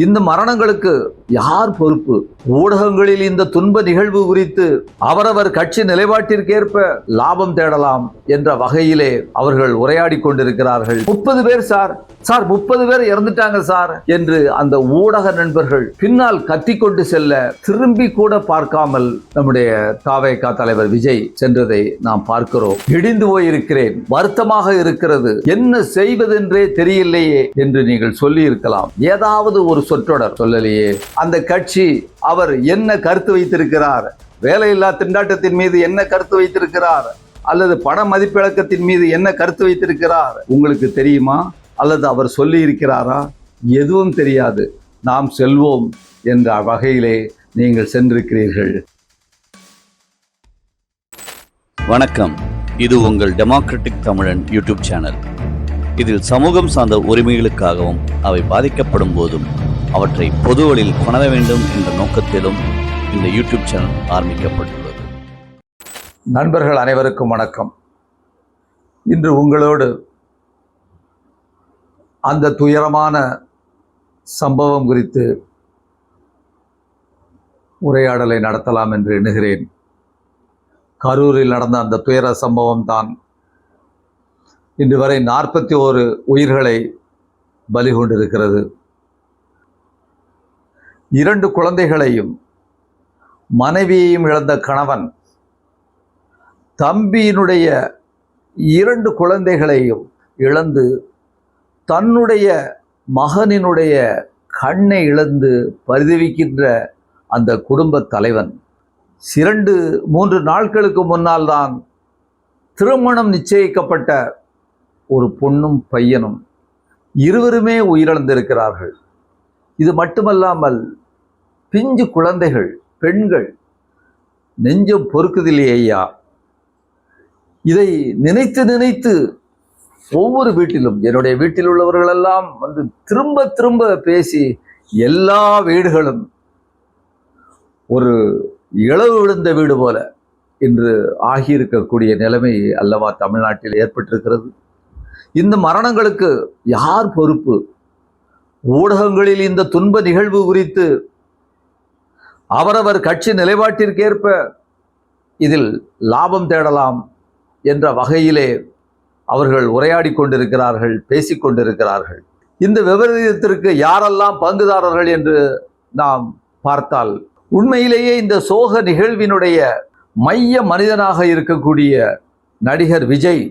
இந்த மரணங்களுக்கு யார் பொறுப்பு? ஊடகங்களில் இந்த துன்ப நிகழ்வு குறித்து அவரவர் கட்சி நிலைப்பாட்டிற்கேற்ப லாபம் தேடலாம் என்ற வகையிலே அவர்கள் உரையாடி கொண்டிருக்கிறார்கள். 30 பேர் சார் 30 பேர் இறந்துட்டாங்க சார் என்று அந்த ஊடக நண்பர்கள் பின்னால் கத்திக்கொண்டு செல்ல திரும்பி கூட பார்க்காமல் நம்முடைய தாவேகா தலைவர் விஜய் சென்றதை நாம் பார்க்கிறோம். இடிந்து போயிருக்கிறேன், வருத்தமாக இருக்கிறது, என்ன செய்வதென்றே தெரியலையே என்று நீங்கள் சொல்லி இருக்கலாம். ஏதாவது ஒரு சொற்றொடர் சொல்லலையே. அந்த கட்சி அவர் என்ன கருத்து வைத்திருக்கிறார்? வேலையில்லா திண்டாட்டத்தின் மீது என்ன கருத்து வைத்திருக்கிறார்? அல்லது பண மதிப்பிழக்கத்தின் மீது என்ன கருத்து வைத்திருக்கிறார்? உங்களுக்கு தெரியுமா? அல்லது அவர் சொல்லி இருக்கிறாரா? எதுவும் தெரியாது. நாம் செல்வோம் என்ற வகையிலே நீங்கள் சென்றிருக்கிறீர்கள். வணக்கம். இது உங்கள் டெமோக்ராட்டிக் தமிழன் யூடியூப் சேனல். இதில் சமூகம் சார்ந்த உரிமைகளுக்காகவும் அவை பாதிக்கப்படும் போதும் அவற்றை பொது வழியில் கொணர வேண்டும் என்ற நோக்கத்திலும் இந்த யூடியூப் சேனல் ஆரம்பிக்கப்பட்டுள்ளது. நண்பர்கள் அனைவருக்கும் வணக்கம். இன்று உங்களோடு அந்த துயரமான சம்பவம் குறித்து உரையாடலை நடத்தலாம் என்று எண்ணுகிறேன். கரூரில் நடந்த அந்த துயர சம்பவம் தான் இன்று வரை 41 உயிர்களை பலி கொண்டிருக்கிறது. 2 குழந்தைகளையும் மனைவியையும் இழந்த கணவன் தம்பியினுடைய 2 குழந்தைகளையும் இழந்து தன்னுடைய மகனினுடைய கண்ணை இழந்து பரிதவிக்கின்ற அந்த குடும்ப தலைவன் 2-3 நாட்களுக்கு முன்னால் தான் திருமணம் நிச்சயிக்கப்பட்ட ஒரு பொண்ணும் பையனும் இருவருமே உயிரிழந்திருக்கிறார்கள். இது மட்டுமல்லாமல் பிஞ்சு குழந்தைகள், பெண்கள், நெஞ்சம் பொறுக்குதில்லையே ஐயா. இதை நினைத்து நினைத்து ஒவ்வொரு வீட்டிலும், என்னுடைய வீட்டில் உள்ளவர்களெல்லாம் வந்து திரும்ப திரும்ப பேசி எல்லா வீடுகளும் ஒரு இழவு விழுந்த வீடு போல இன்று ஆகியிருக்கக்கூடிய நிலைமை அல்லவா தமிழ்நாட்டில் ஏற்பட்டிருக்கிறது. இந்த மரணங்களுக்கு யார் பொறுப்பு? ஊடகங்களில் இந்த துன்ப நிகழ்வு குறித்து அவரவர் கட்சி நிலைப்பாட்டிற்கேற்ப இதில் லாபம் தேடலாம் என்ற வகையிலே அவர்கள் உரையாடி கொண்டிருக்கிறார்கள், பேசிக்கொண்டிருக்கிறார்கள். இந்த விபரீதத்திற்கு யாரெல்லாம் பங்குதாரர்கள் என்று நாம் பார்த்தால், உண்மையிலேயே இந்த சோக நிகழ்வினுடைய மைய மனிதனாக இருக்கக்கூடிய நடிகர் விஜய்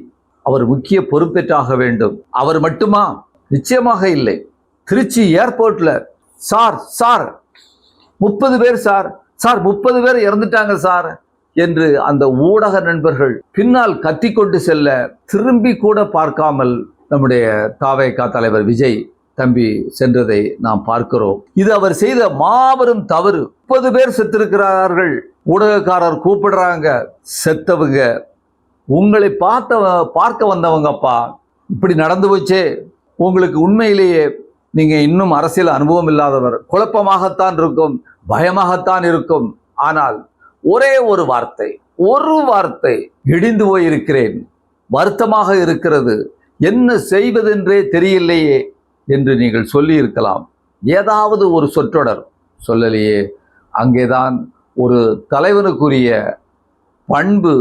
அவர் முக்கிய பொறுப்பேற்றாக வேண்டும். அவர் மட்டுமா? நிச்சயமாக இல்லை. திருச்சி ஏர்போர்ட்ல சார் 30 பேர் சார் 30 பேர் இறந்துட்டாங்க சார் என்று அந்த ஊடக நண்பர்கள் பின்னால் கத்திக்கொண்டு செல்ல திரும்பி கூட பார்க்காமல் நம்முடைய தாவேகா தலைவர் விஜய் தம்பி சென்றதை நாம் பார்க்கிறோம். இது அவர் செய்த மாபெரும் தவறு. 30 பேர் செத்திருக்கிறார்கள். ஊடகக்காரர் கூப்பிடுறாங்க, செத்தவங்க உங்களை பார்க்க வந்தவங்கப்பா, இப்படி நடந்து போச்சே. உங்களுக்கு உண்மையிலேயே நீங்க இன்னும் அரசியல் அனுபவம் இல்லாதவர், குழப்பமாகத்தான் இருக்கும், பயமாகத்தான் இருக்கும். ஆனால் ஒரே ஒரு வார்த்தை, இடிந்து போயிருக்கிறேன், வருத்தமாக இருக்கிறது, என்ன செய்வதென்றே தெரியலையே என்று நீங்கள் சொல்லி இருக்கலாம். ஏதாவது ஒரு சொற்றொடர் சொல்லலையே. அங்கேதான் ஒரு தலைவனுக்குரிய பண்பு,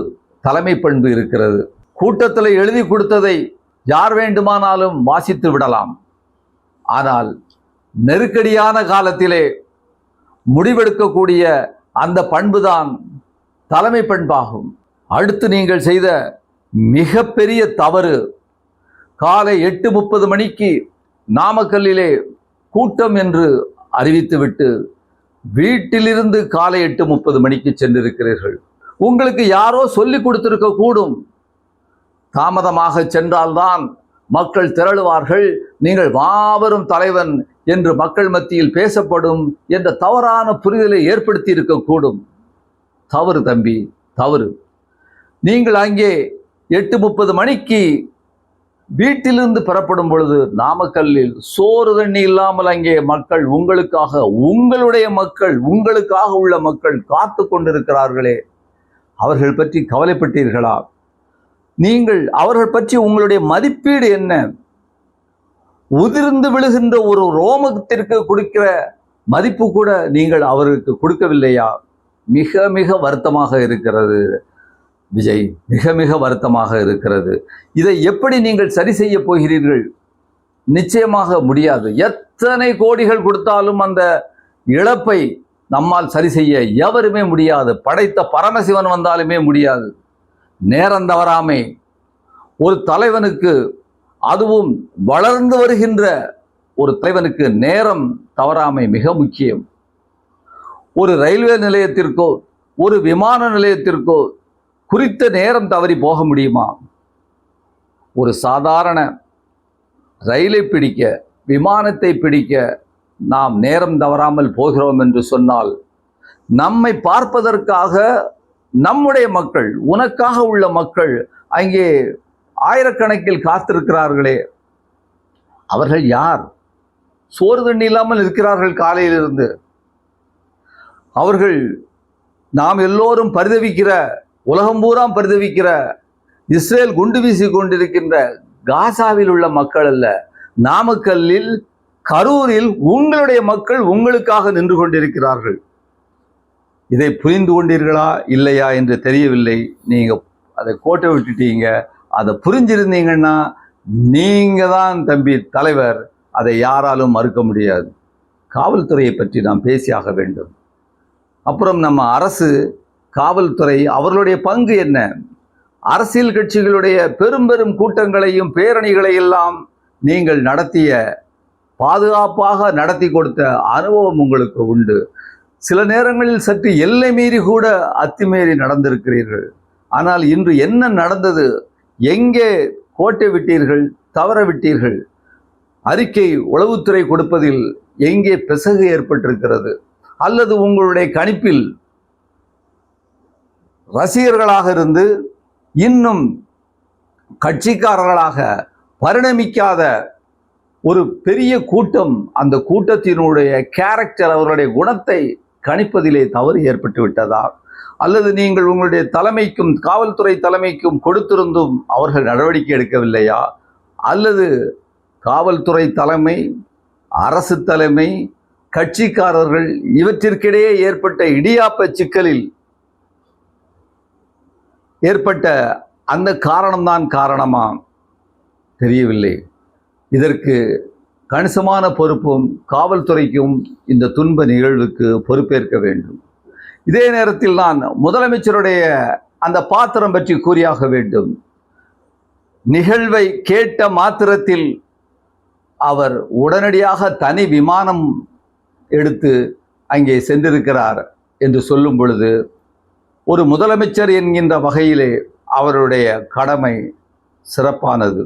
தலைமை பண்பு இருக்கிறது. கூட்டத்தில் எழுதி கொடுத்ததை யார் வேண்டுமானாலும் வாசித்து விடலாம். ஆனால் நெருக்கடியான காலத்திலே முடிவெடுக்கக்கூடிய அந்த பண்புதான் தலைமை பண்பாகும். அடுத்து நீங்கள் செய்த மிகப்பெரிய தவறு, காலை 8:30 மணிக்கு நாமக்கல்லிலே கூட்டம் என்று அறிவித்துவிட்டு வீட்டிலிருந்து காலை 8:30 மணிக்கு சென்றிருக்கிறீர்கள். உங்களுக்கு யாரோ சொல்லிக் கொடுத்திருக்க கூடும். தாமதமாக சென்றால்தான் மக்கள் திரளுவார்கள், நீங்கள் மாபெரும் தலைவன் என்று மக்கள் மத்தியில் பேசப்படும் என்ற தவறான புரிதலை ஏற்படுத்தி இருக்கக்கூடும். தவறு தம்பி, தவறு. நீங்கள் அங்கே 8:30 மணிக்கு வீட்டிலிருந்து பெறப்படும் பொழுது நாமக்கல்லில் சோறு தண்ணி இல்லாமல் அங்கே மக்கள் உங்களுடைய மக்கள், உங்களுக்காக உள்ள மக்கள் காத்து கொண்டிருக்கிறார்களே, அவர்கள் பற்றி கவலைப்பட்டீர்களா? நீங்கள் அவர்கள் பற்றி உங்களுடைய மதிப்பீடு என்ன? உதிர்ந்து விழுகின்ற ஒரு ரோமத்திற்கு கொடுக்கிற மதிப்பு கூட நீங்கள் அவருக்கு கொடுக்கவில்லையா? மிக மிக வருத்தமாக இருக்கிறது விஜய், மிக மிக வருத்தமாக இருக்கிறது. இதை எப்படி நீங்கள் சரி செய்ய போகிறீர்கள்? நிச்சயமாக முடியாது. எத்தனை கோடிகள் கொடுத்தாலும் அந்த இழப்பை நம்மால் சரி செய்ய எவருமே முடியாது. படைத்த பரமசிவன் வந்தாலுமே முடியாது. நேரம் தவறாமை ஒரு தலைவனுக்கு, அதுவும் வளர்ந்து வருகின்ற ஒரு தலைவனுக்கு நேரம் தவறாமை மிக முக்கியம். ஒரு ரயில்வே நிலையத்திற்கோ ஒரு விமான நிலையத்திற்கோ குறித்த நேரம் தவறி போக முடியுமா? ஒரு சாதாரண ரயிலை பிடிக்க, விமானத்தை பிடிக்க நாம் நேரம் தவறாமல் போகிறோம் என்று சொன்னால், நம்மை பார்ப்பதற்காக நம்முடைய மக்கள், உனக்காக உள்ள மக்கள் அங்கே ஆயிரக்கணக்கில் காத்திருக்கிறார்களே, அவர்கள் யார்? சோறு தண்ணி இல்லாமல் இருக்கிறார்கள் காலையிலிருந்து. அவர்கள் நாம் எல்லோரும் பரிதவிக்கிற, உலகம் பூரா பரிதவிக்கிற இஸ்ரேல் குண்டு வீசி கொண்டிருக்கின்ற காசாவில் உள்ள மக்கள் அல்ல. நாமக்கல்லில், கரூரில் உங்களுடைய மக்கள் உங்களுக்காக நின்று கொண்டிருக்கிறார்கள். இதை புரிந்து கொண்டீர்களா இல்லையா என்று தெரியவில்லை. நீங்கள் அதை கோட்டை விட்டுட்டீங்க. அதை புரிஞ்சிருந்தீங்கன்னா நீங்க தான் தம்பி தலைவர். அதை யாராலும் மறுக்க முடியாது. காவல்துறையை பற்றி நாம் பேசியாக வேண்டும். அப்புறம் நம்ம அரசு, காவல்துறை, அவர்களுடைய பங்கு என்ன? அரசியல் கட்சிகளுடைய பெரும் பெரும் கூட்டங்களையும் பேரணிகளையெல்லாம் நீங்கள் நடத்திய, பாதுகாப்பாக நடத்தி கொடுத்த அனுபவம் உங்களுக்கு உண்டு. சில நேரங்களில் சற்று எல்லை மீறி கூட அத்துமீறி நடந்திருக்கிறீர்கள். ஆனால் இன்று என்ன நடந்தது? எங்கே கோட்டை விட்டீர்கள், தவற விட்டீர்கள்? அறிக்கை உளவுத்துறை கொடுப்பதில் எங்கே பிசகு ஏற்பட்டிருக்கிறது? அல்லது உங்களுடைய கணிப்பில் ரசிகர்களாக இருந்து இன்னும் கட்சிக்காரர்களாக பரிணமிக்காத ஒரு பெரிய கூட்டம், அந்த கூட்டத்தினுடைய கேரக்டர், அவர்களுடைய குணத்தை கணிப்பதிலே தவறு ஏற்பட்டு விட்டதா? அல்லது நீங்கள் உங்களுடைய தலைமைக்கும், காவல்துறை தலைமைக்கும் கொடுத்திருந்தும் அவர்கள் நடவடிக்கை எடுக்கவில்லையா? அல்லது காவல்துறை தலைமை, அரசு தலைமை, கட்சிக்காரர்கள் இவற்றிற்கிடையே ஏற்பட்ட இடியாப்ப சிக்கலில் ஏற்பட்ட அந்த காரணம்தான் காரணமா? தெரியவில்லை. இதற்கு கணிசமான பொறுப்பும் காவல்துறைக்கும் இந்த துன்ப நிகழ்வுக்கு பொறுப்பேற்க வேண்டும். இதே நேரத்தில் நான் முதலமைச்சருடைய அந்த பாத்திரம் பற்றி கூறியாக வேண்டும். நிகழ்வை கேட்ட மாத்திரத்தில் அவர் உடனடியாக தனி விமானம் எடுத்து அங்கே சென்றிருக்கிறார் என்று சொல்லும் பொழுது, ஒரு முதலமைச்சர் என்கின்ற வகையிலே அவருடைய கடமை சிறப்பானது.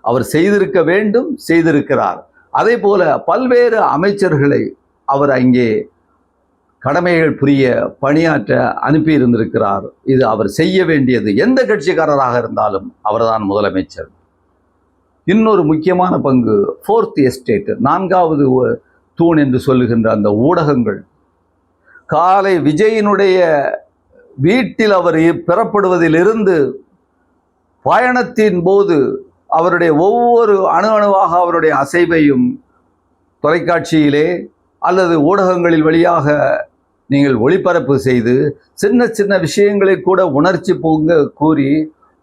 அவர் செய்திருக்க வேண்டும், செய்திருக்கிறார். அதே போல பல்வேறு அமைச்சர்களை அவர் அங்கே கடமைகள் புரிய, பணியாற்ற அனுப்பியிருந்திருக்கிறார். இது அவர் செய்ய வேண்டியது. எந்த கட்சிக்காரராக இருந்தாலும் அவர்தான் முதலமைச்சர். இன்னொரு முக்கியமான பங்கு ஃபோர்த் எஸ்டேட், நான்காவது தூண் என்று சொல்லுகின்ற அந்த ஊடகங்கள். காலை விஜயினுடைய வீட்டில் அவர் பெறப்படுவதிலிருந்து பயணத்தின் போது அவருடைய ஒவ்வொரு அணுவாக அவருடைய அசைவையும் தொலைக்காட்சியிலே அல்லது ஊடகங்களில் வழியாக நீங்கள் ஒளிபரப்பு செய்து சின்ன சின்ன விஷயங்களை கூட உணர்ச்சி பொங்க கூறி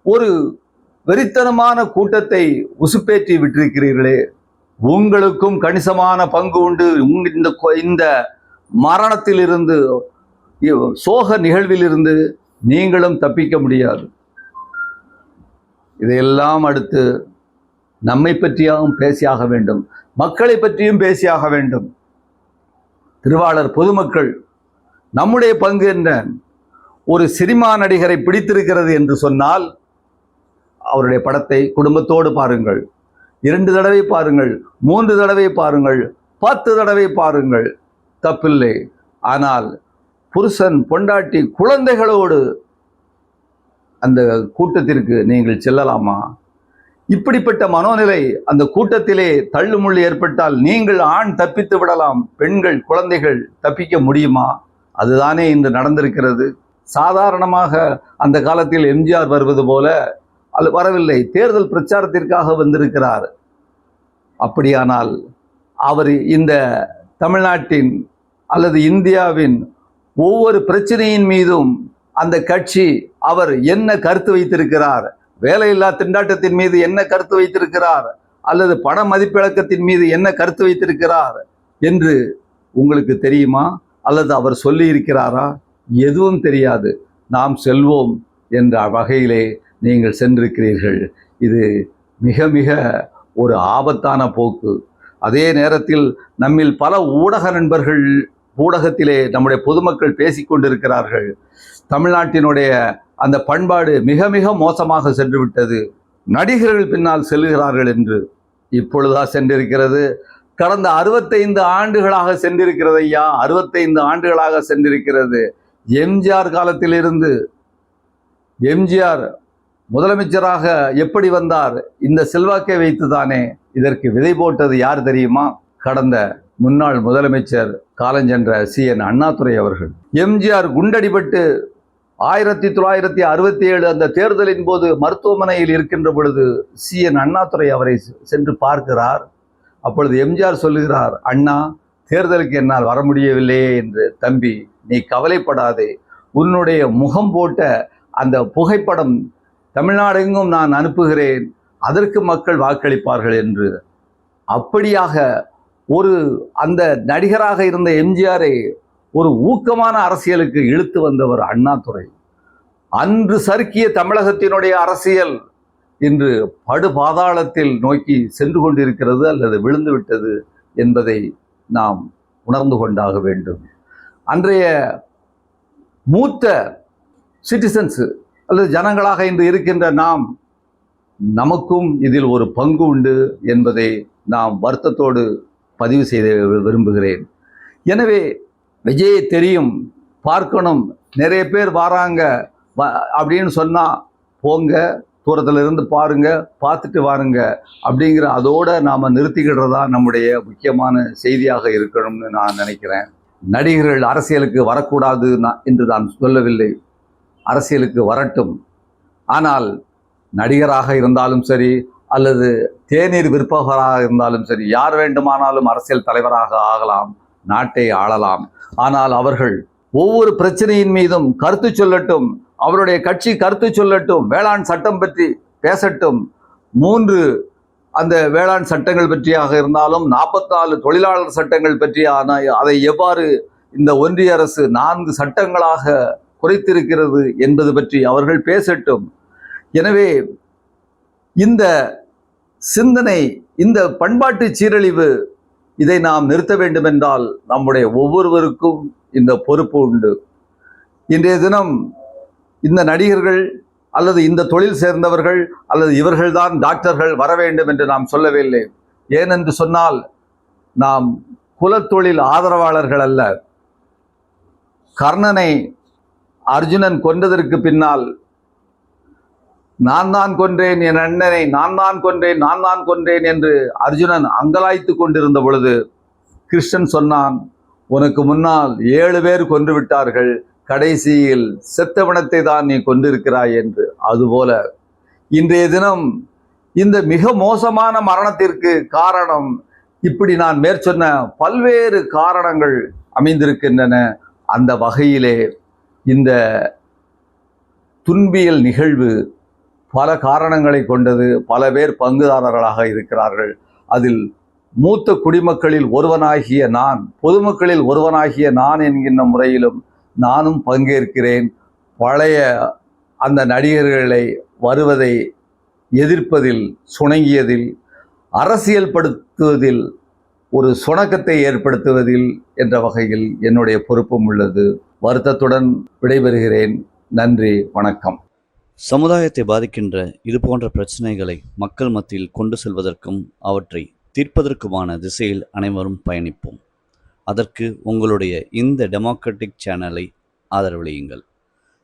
ஒரு வெறித்தனமான கூட்டத்தை உசுப்பேற்றி விட்டிருக்கிறீர்களே. உங்களுக்கும் கணிசமான பங்கு உண்டு. இந்த மரணத்திலிருந்து, சோக நிகழ்விலிருந்து நீங்களும் தப்பிக்க முடியாது. இதையெல்லாம் அடுத்து நம்மை பற்றியும் பேசியாக வேண்டும், மக்களை பற்றியும் பேசியாக வேண்டும். திருவாளர் பொதுமக்கள், நம்முடைய பங்கு என்ன? ஒரு சினிமா நடிகரை பிடித்திருக்கிறது என்று சொன்னால் அவருடைய படத்தை குடும்பத்தோடு பாருங்கள், 2 தடவை பாருங்கள், 3 தடவை பாருங்கள், 10 தடவை பாருங்கள், தப்பில்லை. ஆனால் புருஷன், பொண்டாட்டி, குழந்தைகளோடு அந்த கூட்டத்திற்கு நீங்கள் செல்லலாமா? இப்படிப்பட்ட மனோநிலை அந்த கூட்டத்திலே தள்ளுமுள்ளு ஏற்பட்டால் நீங்கள் ஆண் தப்பித்து விடலாம், பெண்கள், குழந்தைகள் தப்பிக்க முடியுமா? அதுதானே இன்று நடந்திருக்கிறது. சாதாரணமாக அந்த காலத்தில் எம்ஜிஆர் வருவது போல அது வரவில்லை. தேர்தல் பிரச்சாரத்திற்காக வந்திருக்கிறார். அப்படியானால் அவர் இந்த தமிழ்நாட்டின் அல்லது இந்தியாவின் ஒவ்வொரு பிரச்சனையின் மீதும் அந்த கட்சி அவர் என்ன கருத்து வைத்திருக்கிறார், வேலையில்லா திண்டாட்டத்தின் மீது என்ன கருத்து வைத்திருக்கிறார், அல்லது பண மதிப்பிழக்கத்தின் மீது என்ன கருத்து வைத்திருக்கிறார் என்று உங்களுக்கு தெரியுமா? அல்லது அவர் சொல்லி இருக்கிறாரா? எதுவும் தெரியாது. நாம் செல்வோம் என்ற வகையிலே நீங்கள் சென்றிருக்கிறீர்கள். இது மிக மிக ஒரு ஆபத்தான போக்கு. அதே நேரத்தில் நம்மில் பல ஊடக நண்பர்கள் ஊடகத்திலே நம்முடைய பொதுமக்கள் பேசிக்கொண்டிருக்கிறார்கள். தமிழ்நாட்டினுடைய அந்த பண்பாடு மிக மிக மோசமாக சென்று விட்டது, நடிகர்கள் பின்னால் செல்கிறார்கள் என்று. இப்பொழுதா சென்றிருக்கிறது? கடந்த 65 ஆண்டுகளாக சென்றிருக்கிறது ஐயா, 65 ஆண்டுகளாக சென்றிருக்கிறது. எம்ஜிஆர் காலத்திலிருந்து எம்ஜிஆர் முதலமைச்சராக எப்படி வந்தார்? இந்த செல்வாக்கை வைத்துதானே. இதற்கு விதை போட்டது யார் தெரியுமா? கடந்த முன்னாள் முதலமைச்சர் காலஞ்சென்ற CN அண்ணாதுரை அவர்கள். எம்ஜிஆர் குண்டடிபட்டு 1967 அந்த தேர்தலின் போது மருத்துவமனையில் இருக்கின்ற பொழுது CN அண்ணாதுரை அவரை சென்று பார்க்கிறார். அப்பொழுது எம்ஜிஆர் சொல்லுகிறார், அண்ணா, தேர்தலுக்கு என்னால் வர முடியவில்லையே என்று. தம்பி, நீ கவலைப்படாதே, உன்னுடைய முகம் போட்ட அந்த புகைப்படம் தமிழ்நாடெங்கும் நான் அனுப்புகிறேன், அதற்கு மக்கள் வாக்களிப்பார்கள் என்று. அப்படியாக ஒரு அந்த நடிகராக இருந்த எம்ஜிஆரை ஒரு ஊக்கமான அரசியலுக்கு இழுத்து வந்தவர் அண்ணாதுரை. அன்று சறுக்கிய தமிழகத்தினுடைய அரசியல் இன்று படுபாதாளத்தில் நோக்கி சென்று கொண்டிருக்கிறது அல்லது விழுந்து விட்டது என்பதை நாம் உணர்ந்து கொண்டாக வேண்டும். அன்றைய மூத்த சிட்டிசன்ஸ் அல்லது ஜனங்களாக இன்று இருக்கின்ற நமக்கும் இதில் ஒரு பங்கு உண்டு என்பதை நாம் வருத்தத்தோடு பதிவு செய்த விரும்புகிறேன். எனவே விஜயை தெரியும், பார்க்கணும், நிறைய பேர் வராங்க அப்படின்னு சொன்னால் போங்க, தூரத்தில் இருந்து பாருங்க, பார்த்துட்டு வாருங்க அப்படிங்கிற அதோட நாம் நிறுத்திக்கிடுறதா நம்முடைய முக்கியமான செய்தியாக இருக்கணும்னு நான் நினைக்கிறேன். நடிகர்கள் அரசியலுக்கு வரக்கூடாது என்று நான் சொல்லவில்லை, அரசியலுக்கு வரட்டும். ஆனால் நடிகராக இருந்தாலும் சரி அல்லது தேநீர் விற்பவராக இருந்தாலும் சரி, யார் வேண்டுமானாலும் அரசியல் தலைவராக ஆகலாம், நாட்டை ஆளலாம். ஆனால் அவர்கள் ஒவ்வொரு பிரச்சனையின் மீதும் கருத்து சொல்லட்டும், அவருடைய கட்சி கருத்து சொல்லட்டும், வேளாண் சட்டம் பற்றி பேசட்டும். 3 அந்த வேளாண் சட்டங்கள் பற்றியாக இருந்தாலும் 44 தொழிலாளர் சட்டங்கள் பற்றி, அதை எவ்வாறு இந்த ஒன்றிய அரசு 4 சட்டங்களாக குறைத்திருக்கிறது என்பது பற்றி அவர்கள் பேசட்டும். எனவே இந்த சிந்தனை, இந்த பண்பாட்டு சீரழிவு, இதை நாம் நிறுத்த வேண்டுமென்றால் நம்முடைய ஒவ்வொருவருக்கும் இந்த பொறுப்பு உண்டு. இன்றைய தினம் இந்த நடிகர்கள் அல்லது இந்த தொழில் சேர்ந்தவர்கள் அல்லது இவர்கள்தான் டாக்டர்கள் வர வேண்டும் என்று நாம் சொல்லவில்லை. ஏனென்று சொன்னால் நாம் குலத்தொழில் ஆதரவாளர்கள் அல்ல. கர்ணனை அர்ஜுனன் கொன்றதற்கு பின்னால் நான் தான் கொன்றேன், என் அண்ணனை நான் தான் கொன்றேன், நான் தான் கொன்றேன் என்று அர்ஜுனன் அங்கலாய்த்து கொண்டிருந்த பொழுது கிருஷ்ணன் சொன்னான், உனக்கு முன்னால் 7 பேர் கொன்று விட்டார்கள், கடைசியில் செத்தவனத்தை தான் நீ கொண்டிருக்கிறாய் என்று. அதுபோல இன்றைய தினம் இந்த மிக மோசமான மரணத்திற்கு காரணம் இப்படி நான் மேற்சொன்ன பல்வேறு காரணங்கள் அமைந்திருக்கின்றன. அந்த வகையிலே இந்த துன்பியல் நிகழ்வு பல காரணங்களை கொண்டது. பல பேர் பங்குதாரர்களாக இருக்கிறார்கள். அதில் மூத்த குடிமக்களில் ஒருவனாகிய நான், பொதுமக்களில் ஒருவனாகிய நான் என்கின்ற முறையிலும் நானும் பங்கேற்கிறேன். பழைய அந்த நடிகர்களை வருவதை எதிர்ப்பதில், சுணங்கியதில், அரசியல் படுத்துவதில், ஒரு சுணக்கத்தை ஏற்படுத்துவதில் என்ற வகையில் என்னுடைய பொறுப்பும் உள்ளது. வருத்தத்துடன் விடைபெறுகிறேன். நன்றி, வணக்கம். சமுதாயத்தை பாதிக்கின்ற இது போன்ற பிரச்சனைகளை மக்கள் மத்தியில் கொண்டு செல்வதற்கும் அவற்றை தீர்ப்பதற்குமான திசையில் அனைவரும் பயணிப்போம். அதற்கு உங்களுடைய இந்த டெமோக்ராட்டிக் சேனலை ஆதரவளியுங்கள்.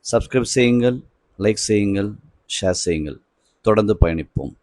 சப்ஸ்கிரைப் செய்யுங்கள், லைக் செய்யுங்கள், ஷேர் செய்யுங்கள். தொடர்ந்து பயணிப்போம்.